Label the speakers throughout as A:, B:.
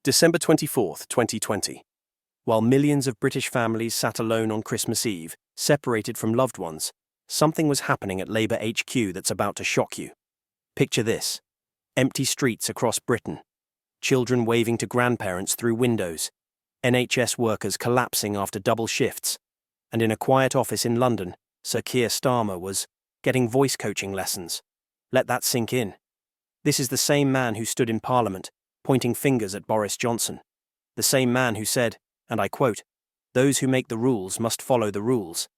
A: December 24th, 2020. While millions of British families sat alone on Christmas Eve, separated from loved ones, something was happening at Labour HQ that's about to shock you. Picture this. Empty streets across Britain. Children waving to grandparents through windows. NHS workers collapsing after double shifts. And in a quiet office in London, Sir Keir Starmer was getting voice coaching lessons. Let that sink in. This is the same man who stood in Parliament, pointing fingers at Boris Johnson. The same man who said, and I quote, "Those who make the rules must follow the rules."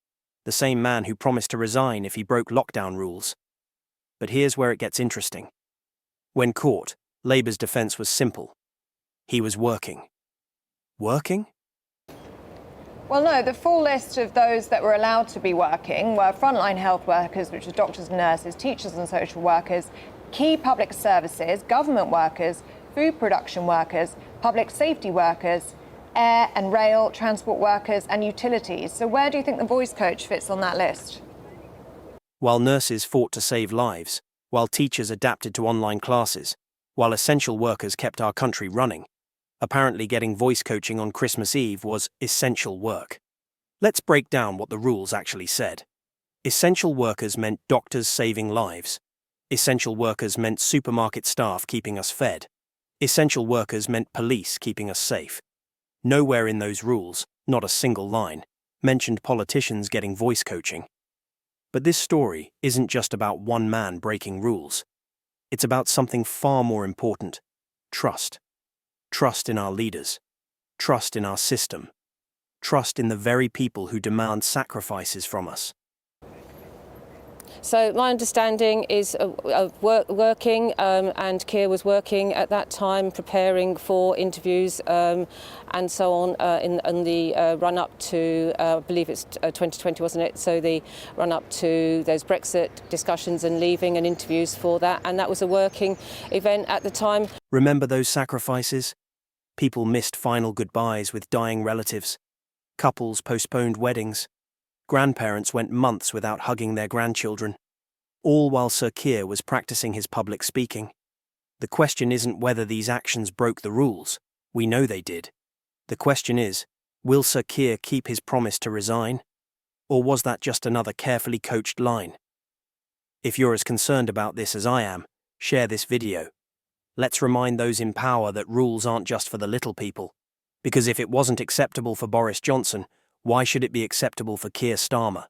A: The same man who promised to resign if he broke lockdown rules. But here's where it gets interesting. When caught, Labour's defence was simple. He was working. Working?
B: Well, no, the full list of those that were allowed to be working were frontline health workers, which are doctors and nurses, teachers and social workers, key public services, government workers, food production workers, public safety workers, air and rail transport workers and utilities. So where do you think the voice coach fits on that list?
A: While nurses fought to save lives, while teachers adapted to online classes, while essential workers kept our country running, apparently getting voice coaching on Christmas Eve was essential work. Let's break down what the rules actually said. Essential workers meant doctors saving lives. Essential workers meant supermarket staff keeping us fed. Essential workers meant police keeping us safe. Nowhere in those rules, not a single line, mentioned politicians getting voice coaching. But this story isn't just about one man breaking rules. It's about something far more important: trust. Trust in our leaders. Trust in our system. Trust in the very people who demand sacrifices from us.
C: So my understanding is working, and Keir was working at that time, preparing for interviews and so on in the run-up to, I believe it's 2020, wasn't it? So the run-up to those Brexit discussions and leaving and interviews for that, and that was a working event at the time.
A: Remember those sacrifices? People missed final goodbyes with dying relatives. Couples postponed weddings. Grandparents went months without hugging their grandchildren. All while Sir Keir was practicing his public speaking. The question isn't whether these actions broke the rules. We know they did. The question is, will Sir Keir keep his promise to resign? Or was that just another carefully coached line? If you're as concerned about this as I am, share this video. Let's remind those in power that rules aren't just for the little people. Because if it wasn't acceptable for Boris Johnson, why should it be acceptable for Keir Starmer?